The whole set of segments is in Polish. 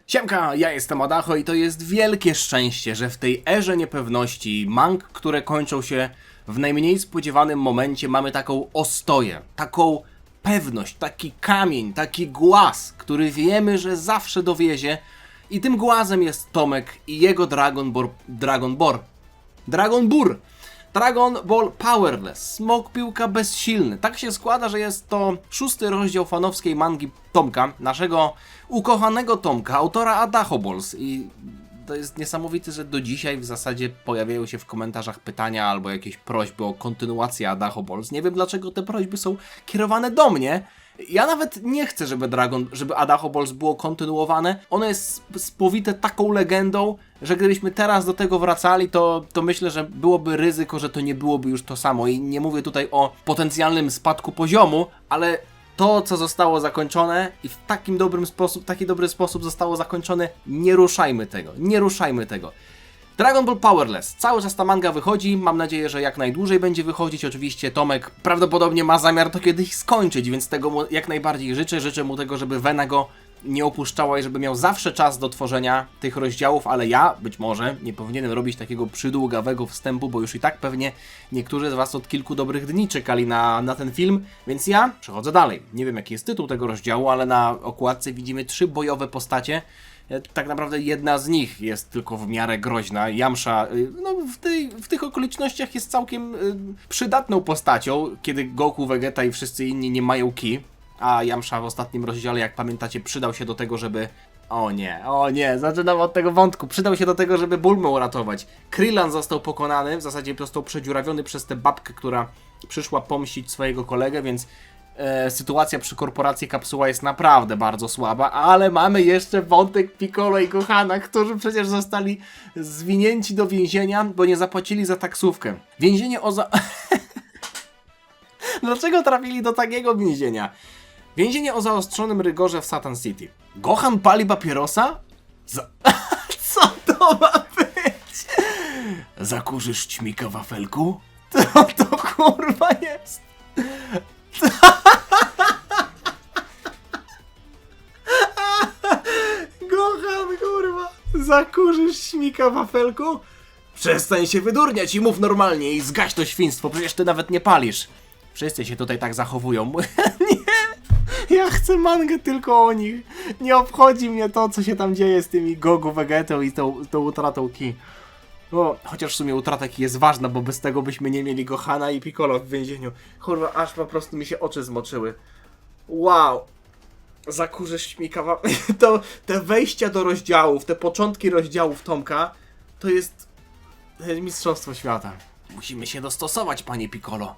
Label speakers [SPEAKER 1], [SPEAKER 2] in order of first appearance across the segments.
[SPEAKER 1] Siemka, ja jestem Adacho i to jest wielkie szczęście, że w tej erze niepewności mang, które kończą się w najmniej spodziewanym momencie, mamy taką ostoję, taką pewność, taki kamień, taki głaz, który wiemy, że zawsze dowiezie, i tym głazem jest Tomek i jego Dragon Ball Powerless, smok piłka bezsilny. Tak się składa, że jest to 6. rozdział fanowskiej mangi Tomka, naszego ukochanego Tomka, autora Adacho Balls. I to jest niesamowite, że do dzisiaj w zasadzie pojawiają się w komentarzach pytania albo jakieś prośby o kontynuację Adacho Balls. Nie wiem, dlaczego te prośby są kierowane do mnie. Ja nawet nie chcę, żeby Adacho Balls było kontynuowane. Ono jest spowite taką legendą, że gdybyśmy teraz do tego wracali, to myślę, że byłoby ryzyko, że to nie byłoby już to samo. I nie mówię tutaj o potencjalnym spadku poziomu, ale to, co zostało zakończone i w taki dobry sposób zostało zakończone, nie ruszajmy tego. Dragon Ball Powerless. Cały czas ta manga wychodzi, mam nadzieję, że jak najdłużej będzie wychodzić. Oczywiście Tomek prawdopodobnie ma zamiar to kiedyś skończyć, więc tego mu jak najbardziej życzę. Życzę mu tego, żeby Vena go nie opuszczała i żeby miał zawsze czas do tworzenia tych rozdziałów, ale ja być może nie powinienem robić takiego przydługawego wstępu, bo już i tak pewnie niektórzy z was od kilku dobrych dni czekali na ten film, więc ja przechodzę dalej. Nie wiem, jaki jest tytuł tego rozdziału, ale na okładce widzimy 3 bojowe postacie. Tak naprawdę jedna z nich jest tylko w miarę groźna. Yamcha w tych okolicznościach jest całkiem przydatną postacią, kiedy Goku, Vegeta i wszyscy inni nie mają ki. A Yamcha w ostatnim rozdziale, jak pamiętacie, przydał się do tego, żeby... O nie, zaczynam od tego wątku. Przydał się do tego, żeby Bulmę uratować. Krillin został pokonany, w zasadzie został przedziurawiony przez tę babkę, która przyszła pomścić swojego kolegę, więc sytuacja przy korporacji Kapsuła jest naprawdę bardzo słaba, ale mamy jeszcze wątek Piccolo i Gohana, którzy przecież zostali zwinięci do więzienia, bo nie zapłacili za taksówkę. Więzienie Dlaczego trafili do takiego więzienia? Więzienie o zaostrzonym rygorze w Satan City. Gohan pali papierosa? Co to ma być? Zakurzysz ćmika wafelku? To kurwa jest. Gohan, kurwa. Zakurzysz śmika wafelku? Przestań się wydurniać i mów normalnie i zgaś to świństwo, przecież ty nawet nie palisz. Wszyscy się tutaj tak zachowują. Nie, ja chcę mangę tylko o nich. Nie obchodzi mnie to, co się tam dzieje z tymi Goku, Vegetą i tą utratą ki. No, chociaż w sumie utrata ki jest ważna, bo bez tego byśmy nie mieli Gohana i Piccolo w więzieniu. Kurwa, aż po prostu mi się oczy zmoczyły. Wow. Zakurzysz śmika. Te wejścia do rozdziałów, te początki rozdziałów Tomka, to jest mistrzostwo świata. Musimy się dostosować, panie Piccolo.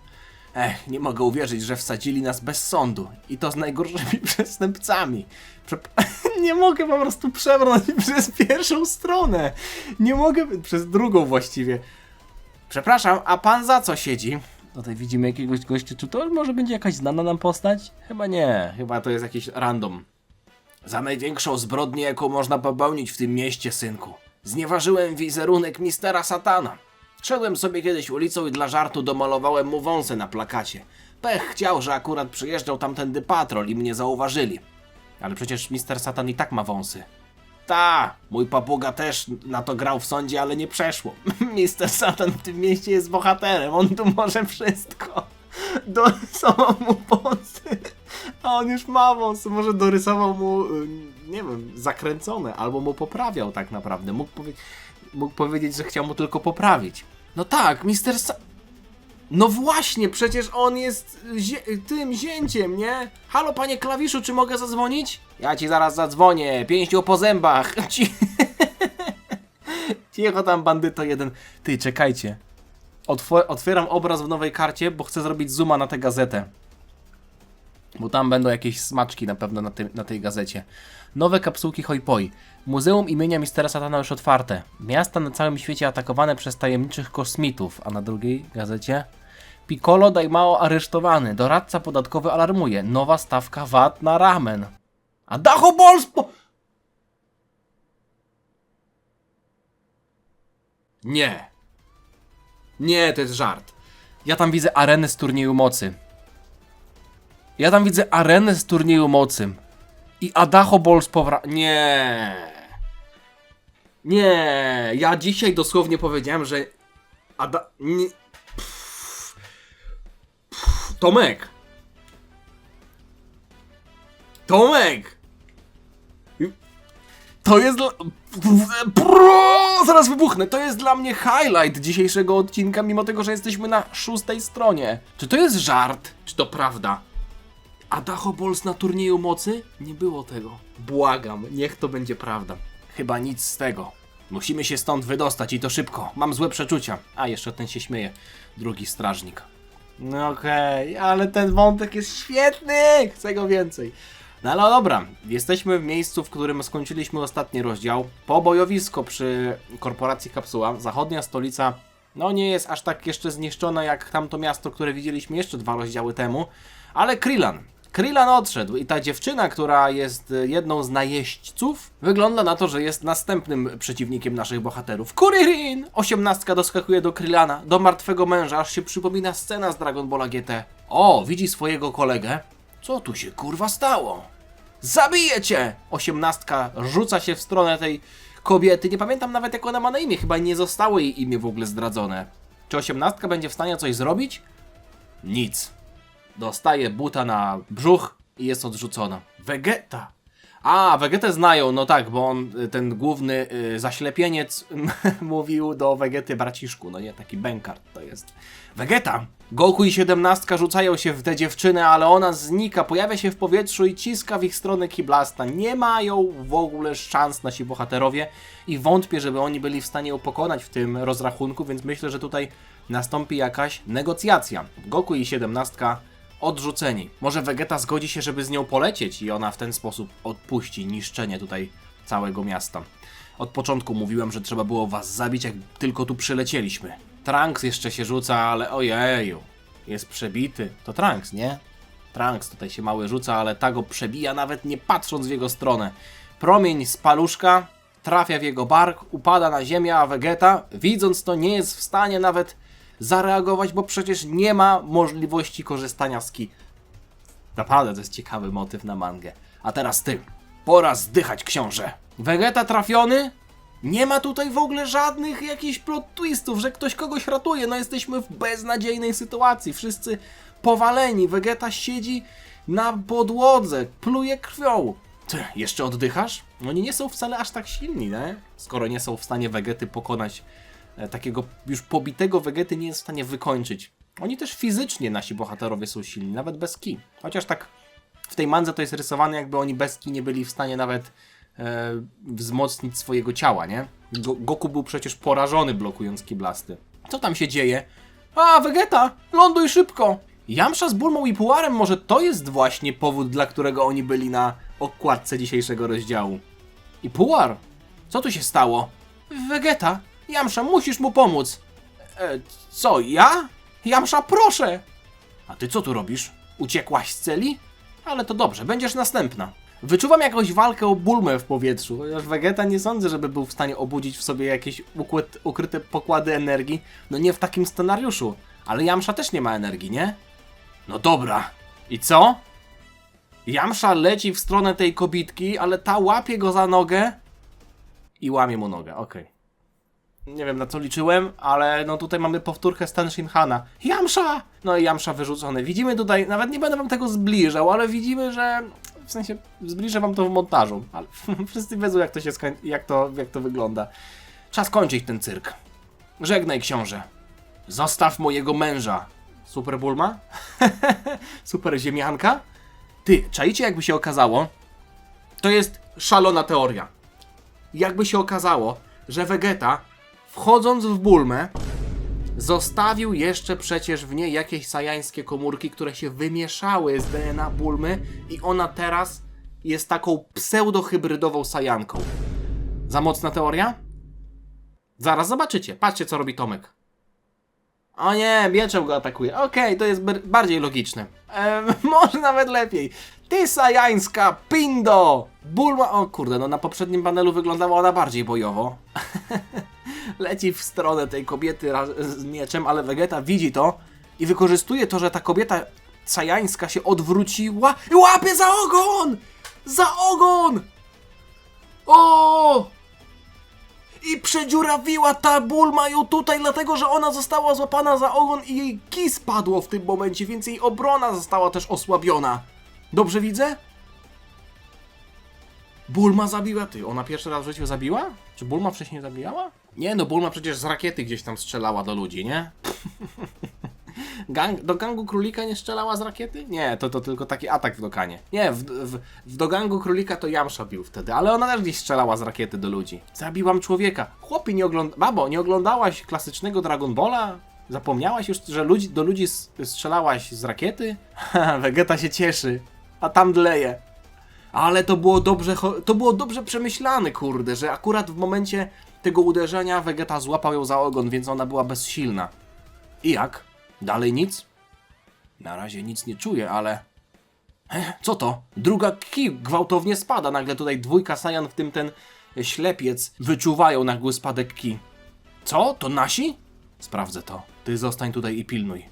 [SPEAKER 1] Nie mogę uwierzyć, że wsadzili nas bez sądu. I to z najgorszymi przestępcami. Nie mogę po prostu przebrnąć przez pierwszą stronę. Nie mogę... Przez drugą właściwie. Przepraszam, a pan za co siedzi? Tutaj widzimy jakiegoś gościa. Czy to może będzie jakaś znana nam postać? Chyba nie. Chyba to jest jakiś random. Za największą zbrodnię, jaką można popełnić w tym mieście, synku. Znieważyłem wizerunek mistera Satana. Szedłem sobie kiedyś ulicą i dla żartu domalowałem mu wąsy na plakacie. Pech chciał, że akurat przyjeżdżał tamtędy patrol i mnie zauważyli. Ale przecież mister Satan i tak ma wąsy. Ta, mój papuga też na to grał w sądzie, ale nie przeszło. Mister Satan w tym mieście jest bohaterem, on tu może wszystko. Dorysował mu wąsy, a on już ma wąsy, może dorysował mu, nie wiem, zakręcone, albo mu poprawiał tak naprawdę. Mógł powiedzieć, że chciał mu tylko poprawić. No tak, Mister No właśnie, przecież on jest tym zięciem, nie? Halo, panie klawiszu, czy mogę zadzwonić? Ja ci zaraz zadzwonię, pięścią po zębach. Cicho tam, bandyto jeden. Ty, czekajcie. Otwieram obraz w nowej karcie, bo chcę zrobić zooma na tę gazetę. Bo tam będą jakieś smaczki na pewno na tej gazecie. Nowe kapsułki hoi-poi. Muzeum imienia Mistera Satana już otwarte. Miasta na całym świecie atakowane przez tajemniczych kosmitów. A na drugiej gazecie... Piccolo Daimao aresztowany. Doradca podatkowy alarmuje. Nowa stawka VAT na ramen. Adacho Balls Nie. Nie, to jest żart. Ja tam widzę arenę z turnieju mocy. I Adacho Balls Nie. Nie, ja dzisiaj dosłownie powiedziałem, że... Nie... Tomek! Tomek! To jest dla... Zaraz wybuchnę! To jest dla mnie highlight dzisiejszego odcinka, mimo tego, że jesteśmy na 6. stronie. Czy to jest żart? Czy to prawda? Adachobols na turnieju mocy? Nie było tego. Błagam, niech to będzie prawda. Chyba nic z tego. Musimy się stąd wydostać i to szybko. Mam złe przeczucia. A, jeszcze ten się śmieje. Drugi strażnik. No okej, ale ten wątek jest świetny! Chcę go więcej. No ale dobra, jesteśmy w miejscu, w którym skończyliśmy ostatni rozdział. Pobojowisko przy korporacji Kapsuła. Zachodnia stolica, no nie jest aż tak jeszcze zniszczona jak tamto miasto, które widzieliśmy jeszcze 2 rozdziały temu. Ale Krillan odszedł i ta dziewczyna, która jest jedną z najeźdźców, wygląda na to, że jest następnym przeciwnikiem naszych bohaterów. Kuririn! 18 doskakuje do Krillana, do martwego męża, aż się przypomina scena z Dragon Balla GT. O, widzi swojego kolegę. Co tu się kurwa stało? Zabiję cię! 18 rzuca się w stronę tej kobiety. Nie pamiętam nawet jak ona ma na imię, chyba nie zostało jej imię w ogóle zdradzone. Czy 18 będzie w stanie coś zrobić? Nic. Dostaje buta na brzuch i jest odrzucona. Vegeta! A, Vegetę znają, no tak, bo on, ten główny zaślepieniec mówił do Vegety braciszku, no nie, taki bękart to jest. Vegeta! Goku i 17 rzucają się w tę dziewczynę, ale ona znika, pojawia się w powietrzu i ciska w ich stronę Kiblasta. Nie mają w ogóle szans nasi bohaterowie i wątpię, żeby oni byli w stanie ją pokonać w tym rozrachunku, więc myślę, że tutaj nastąpi jakaś negocjacja. Goku i 17 odrzuceni. Może Vegeta zgodzi się, żeby z nią polecieć i ona w ten sposób odpuści niszczenie tutaj całego miasta. Od początku mówiłem, że trzeba było was zabić, jak tylko tu przylecieliśmy. Trunks jeszcze się rzuca, ale ojeju, jest przebity. To Trunks, nie? Trunks tutaj się mały rzuca, ale ta go przebija, nawet nie patrząc w jego stronę. Promień z paluszka trafia w jego bark, upada na ziemię, a Vegeta, widząc to, nie jest w stanie nawet zareagować, bo przecież nie ma możliwości korzystania z ki. Naprawdę to jest ciekawy motyw na mangę. A teraz ty. Pora zdychać, książę. Vegeta trafiony? Nie ma tutaj w ogóle żadnych jakichś plot twistów, że ktoś kogoś ratuje. No jesteśmy w beznadziejnej sytuacji. Wszyscy powaleni. Vegeta siedzi na podłodze. Pluje krwią. Ty, jeszcze oddychasz? Oni nie są wcale aż tak silni, nie? Skoro nie są w stanie Vegety pokonać. Takiego już pobitego Vegety nie jest w stanie wykończyć. Oni też fizycznie, nasi bohaterowie, są silni, nawet bez ki. Chociaż tak w tej mandze to jest rysowane, jakby oni bez ki nie byli w stanie nawet wzmocnić swojego ciała, nie? Goku był przecież porażony, blokując ki blasty. Co tam się dzieje? A, Vegeta! Ląduj szybko! Yamcha z Bulmą i Puarem, może to jest właśnie powód, dla którego oni byli na okładce dzisiejszego rozdziału. I Puar? Co tu się stało? Vegeta! Yamcha, musisz mu pomóc. Co, ja? Yamcha, proszę! A ty co tu robisz? Uciekłaś z celi? Ale to dobrze, będziesz następna. Wyczuwam jakąś walkę o Bulmę w powietrzu, chociaż Vegeta nie sądzę, żeby był w stanie obudzić w sobie jakieś ukryte pokłady energii. No nie w takim scenariuszu. Ale Yamcha też nie ma energii, nie? No dobra. I co? Yamcha leci w stronę tej kobitki, ale ta łapie go za nogę i łamie mu nogę, okej. Nie wiem, na co liczyłem, ale no tutaj mamy powtórkę z Ten Shinhana. Yamcha! No i Yamcha wyrzucony. Widzimy tutaj, nawet nie będę wam tego zbliżał, ale widzimy, że... W sensie, zbliżę wam to w montażu, ale wszyscy wiedzą, jak to się jak to wygląda. Czas kończyć ten cyrk. Żegnaj, książę. Zostaw mojego męża. Super Bulma? Super ziemianka? Ty, czaicie, jakby się okazało? To jest szalona teoria. Jakby się okazało, że Vegeta, wchodząc w Bulmę, zostawił jeszcze przecież w niej jakieś sajańskie komórki, które się wymieszały z DNA Bulmy i ona teraz jest taką pseudohybrydową sajanką. Za mocna teoria? Zaraz zobaczycie. Patrzcie, co robi Tomek. O nie, mieczem go atakuje. Okej, to jest bardziej logiczne. Może nawet lepiej. Ty sajańska pindo! Bulma... O kurde, no na poprzednim panelu wyglądała ona bardziej bojowo. Leci w stronę tej kobiety z mieczem, ale Vegeta widzi to i wykorzystuje to, że ta kobieta sajańska się odwróciła i łapie za ogon! Za ogon! O! Przedziurawiła ta Bulma ją tutaj, dlatego że ona została złapana za ogon i jej ki spadło w tym momencie, więc jej obrona została też osłabiona. Dobrze widzę? Bulma zabiła... Ty, ona pierwszy raz w życiu zabiła? Czy Bulma wcześniej zabijała? Nie, no Bulma przecież z rakiety gdzieś tam strzelała do ludzi, nie? Do gangu królika nie strzelała z rakiety? Nie, to tylko taki atak w Dokanie. Nie, do gangu królika to Yamcha bił wtedy, ale ona też gdzieś strzelała z rakiety do ludzi. Zabiłam człowieka. Chłopie, Babo, nie oglądałaś klasycznego Dragon Balla? Zapomniałaś już, że do ludzi strzelałaś z rakiety? Vegeta się cieszy, a tam dleje. Ale to było dobrze przemyślane, kurde, że akurat w momencie tego uderzenia Vegeta złapał ją za ogon, więc ona była bezsilna. I jak? Dalej nic? Na razie nic nie czuję, ale... Co to? Druga ki gwałtownie spada. Nagle tutaj dwójka Saiyan, w tym ten ślepiec, wyczuwają nagły spadek ki. Co? To nasi? Sprawdzę to. Ty zostań tutaj i pilnuj.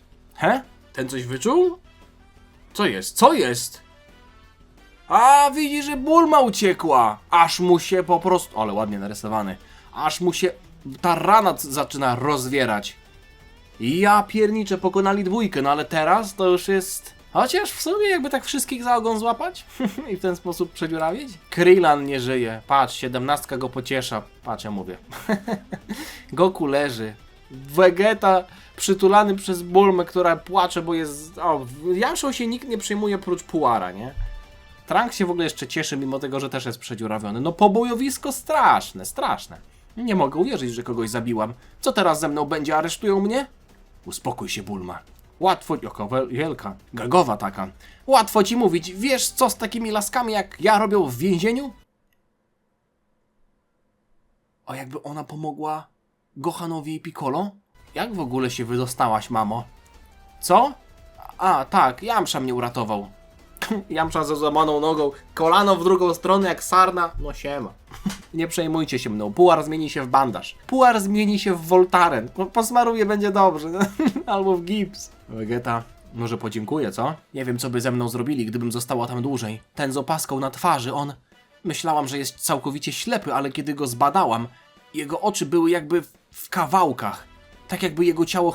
[SPEAKER 1] Ten coś wyczuł? Co jest? Co jest? A, widzi, że Bulma uciekła. Aż mu się po prostu... Ale ładnie narysowany. Aż mu się ta rana zaczyna rozwierać. Ja pierniczę, pokonali dwójkę, no ale teraz to już jest... Chociaż w sumie jakby tak wszystkich za ogon złapać i w ten sposób przedziurawić. Krillin nie żyje. Patrz, 17 go pociesza. Patrz, ja mówię. Goku leży. Vegeta przytulany przez Bulmę, która płacze, bo jest... O, Yamcha się nikt nie przejmuje prócz Puara, nie? Trunks się w ogóle jeszcze cieszy, mimo tego, że też jest przedziurawiony. No pobojowisko straszne, straszne. Nie mogę uwierzyć, że kogoś zabiłam. Co teraz ze mną będzie? Aresztują mnie? Uspokój się, Bulma. Łatwo... Jaka wielka. Gagowa taka. Łatwo ci mówić. Wiesz, co z takimi laskami jak ja robią w więzieniu? A jakby ona pomogła Gohanowi i Piccolo? Jak w ogóle się wydostałaś, mamo? Co? A, tak. Yamcha mnie uratował. Yamcha ze złamaną nogą, kolano w drugą stronę jak sarna. No siema. Nie przejmujcie się mną, Puar zmieni się w bandaż. Puar zmieni się w Voltaren. Posmaruje, będzie dobrze. Albo w gips. Vegeta, może podziękuję, co? Nie wiem, co by ze mną zrobili, gdybym została tam dłużej. Ten z opaską na twarzy, on... Myślałam, że jest całkowicie ślepy, ale kiedy go zbadałam, jego oczy były jakby w kawałkach. Tak jakby jego ciało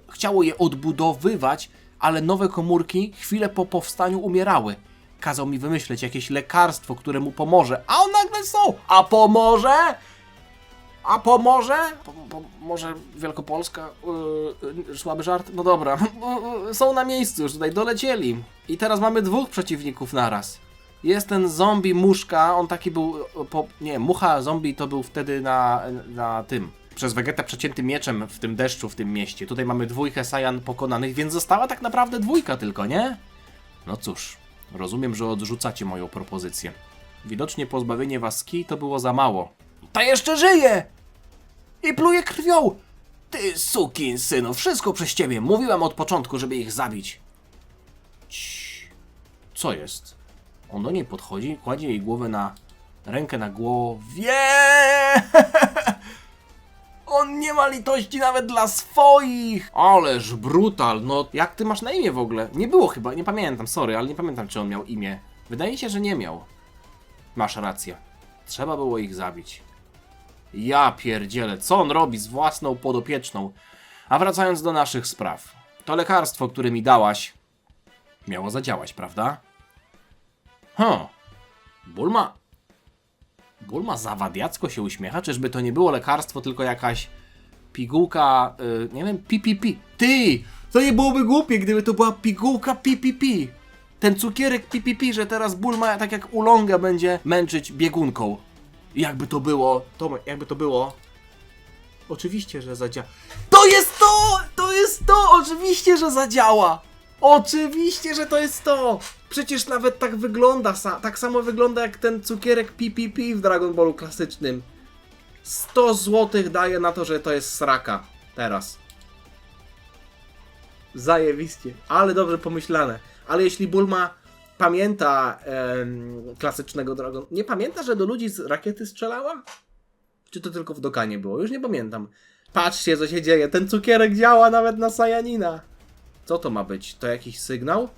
[SPEAKER 1] chciało je odbudowywać, ale nowe komórki chwilę po powstaniu umierały. Kazał mi wymyśleć jakieś lekarstwo, które mu pomoże. A on nagle są! A pomoże? A pomoże? Może Wielkopolska? Słaby żart? No dobra. Są na miejscu już tutaj, dolecieli. I teraz mamy dwóch przeciwników naraz. Jest ten zombie muszka, on taki był... Nie, mucha zombie to był wtedy na tym... Przez Vegetę przeciętym mieczem w tym deszczu, w tym mieście. Tutaj mamy dwójkę Saiyan pokonanych, więc została tak naprawdę dwójka tylko, nie? No cóż, rozumiem, że odrzucacie moją propozycję. Widocznie pozbawienie was ki to było za mało. Ta jeszcze żyje! I pluje krwią! Ty sukin synu, wszystko przez ciebie. Mówiłem od początku, żeby ich zabić. Ciii. Co jest? On do niej podchodzi, kładzie jej głowę na... Rękę na głowie... On nie ma litości nawet dla swoich! Ależ brutal, no jak ty masz na imię w ogóle? Nie było chyba, nie pamiętam, sorry, ale nie pamiętam, czy on miał imię. Wydaje się, że nie miał. Masz rację. Trzeba było ich zabić. Ja pierdzielę, co on robi z własną podopieczną? A wracając do naszych spraw. To lekarstwo, które mi dałaś, miało zadziałać, prawda? Bulma zawadiacko się uśmiecha, czyżby to nie było lekarstwo, tylko jakaś pigułka, nie wiem, pipipi. Ty! To nie byłoby głupie, gdyby to była pigułka pipipi. Ten cukierek pipipi, że teraz Bulma tak jak ulonga będzie męczyć biegunką. Jakby to było, jakby to było. Oczywiście, że zadziała. To jest to! To jest to! Oczywiście, że zadziała! Oczywiście, że to jest to! Przecież nawet tak wygląda, tak samo wygląda jak ten cukierek PPP w Dragon Ballu klasycznym. 100 zł daję na to, że to jest sraka. Teraz. Zajebiście. Ale dobrze pomyślane. Ale jeśli Bulma pamięta klasycznego Dragon... Nie pamięta, że do ludzi z rakiety strzelała? Czy to tylko w Dokanie było? Już nie pamiętam. Patrzcie, co się dzieje. Ten cukierek działa nawet na Saiyanina. Co to ma być? To jakiś sygnał?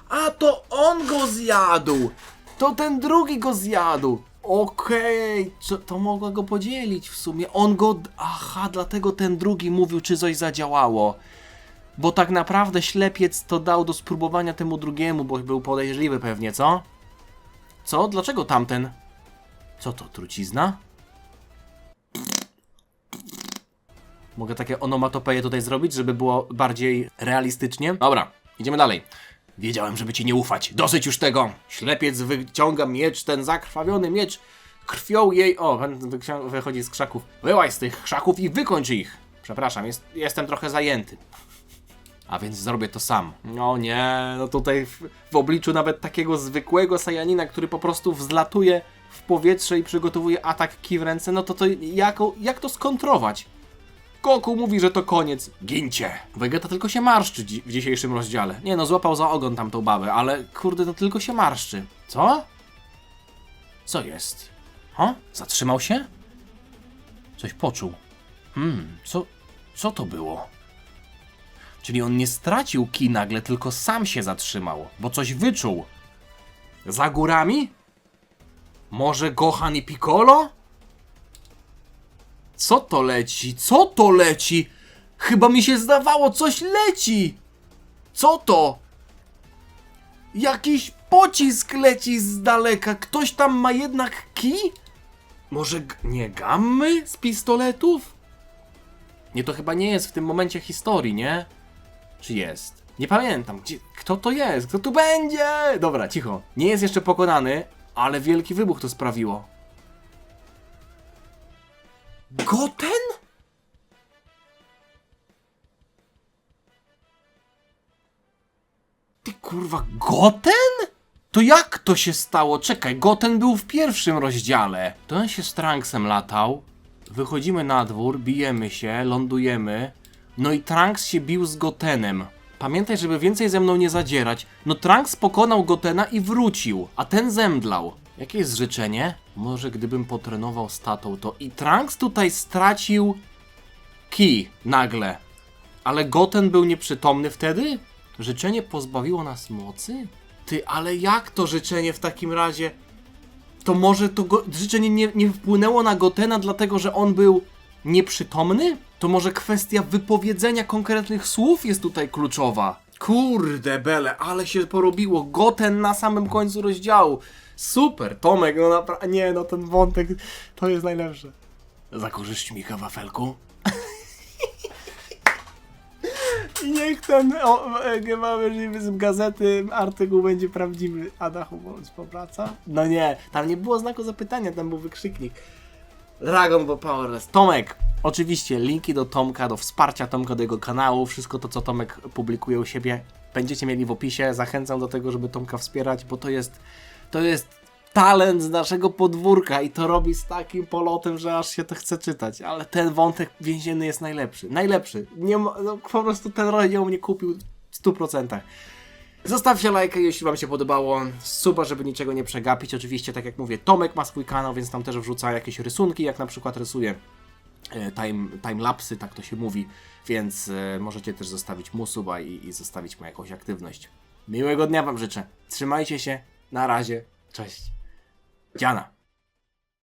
[SPEAKER 1] A to on go zjadł! To ten drugi go zjadł! Okej, to mogła go podzielić w sumie. On go... Aha, dlatego ten drugi mówił, czy coś zadziałało. Bo tak naprawdę ślepiec to dał do spróbowania temu drugiemu, bo był podejrzliwy pewnie, co? Co? Dlaczego tamten? Co to, trucizna? Mogę takie onomatopeje tutaj zrobić, żeby było bardziej realistycznie? Dobra, idziemy dalej. Wiedziałem, żeby ci nie ufać. Dosyć już tego! Ślepiec wyciąga miecz, ten zakrwawiony miecz. Krwią jej... O, wychodzi z krzaków. Wyłaź z tych krzaków i wykończ ich! Przepraszam, jestem trochę zajęty. A więc zrobię to sam. No nie, no tutaj w obliczu nawet takiego zwykłego Saiyanina, który po prostu wzlatuje w powietrze i przygotowuje atak kij w ręce, no to jak to skontrować? Goku mówi, że to koniec. Gincie! Vegeta tylko się marszczy w dzisiejszym rozdziale. Nie no, złapał za ogon tamtą babę, ale kurde, to tylko się marszczy. Co? Co jest? Zatrzymał się? Coś poczuł. Co to było? Czyli on nie stracił ki nagle, tylko sam się zatrzymał, bo coś wyczuł. Za górami? Może Gohan i Piccolo? Co to leci? Co to leci? Chyba mi się zdawało, coś leci! Co to? Jakiś pocisk leci z daleka. Ktoś tam ma jednak ki? Może nie gammy z pistoletów? Nie, to chyba nie jest w tym momencie historii, nie? Czy jest? Nie pamiętam. Kto to jest? Kto tu będzie? Dobra, cicho. Nie jest jeszcze pokonany, ale wielki wybuch to sprawiło. Goten? Ty kurwa, Goten? To jak to się stało? Czekaj, Goten był w pierwszym rozdziale. To on się z Trunksem latał. Wychodzimy na dwór, bijemy się, lądujemy. No i Trunks się bił z Gotenem. Pamiętaj, żeby więcej ze mną nie zadzierać. No Trunks pokonał Gotena i wrócił, a ten zemdlał. Jakie jest życzenie? Może gdybym potrenował z tatą, to i Trunks tutaj stracił ki nagle. Ale Goten był nieprzytomny wtedy? Życzenie pozbawiło nas mocy? Ty, ale jak to życzenie w takim razie? To może to życzenie nie wpłynęło na Gotena dlatego, że on był nieprzytomny? To może kwestia wypowiedzenia konkretnych słów jest tutaj kluczowa. Kurde bele, ale się porobiło. Goten na samym końcu rozdziału. Super, Tomek, no naprawdę, nie, no ten wątek to jest najlepsze. Zakorzyść mi kawafelku? I niech ten mamy z gazety artykuł będzie prawdziwy. Adachu współpraca? No nie, tam nie było znaku zapytania, tam był wykrzyknik. Dragon Ball Powerless. Tomek! Oczywiście linki do Tomka, do wsparcia Tomka, do jego kanału, wszystko to, co Tomek publikuje u siebie, będziecie mieli w opisie. Zachęcam do tego, żeby Tomka wspierać, bo to jest talent z naszego podwórka i to robi z takim polotem, że aż się to chce czytać. Ale ten wątek więzienny jest najlepszy. Najlepszy. Nie ma, no, po prostu ten rozdział mnie kupił w 100%. Zostawcie lajkę, jeśli wam się podobało. Super, żeby niczego nie przegapić. Oczywiście, tak jak mówię, Tomek ma swój kanał, więc tam też wrzuca jakieś rysunki, jak na przykład rysuje timelapsy, tak to się mówi. Więc możecie też zostawić mu suba i zostawić mu jakąś aktywność. Miłego dnia wam życzę. Trzymajcie się. Na razie. Cześć. Dziana.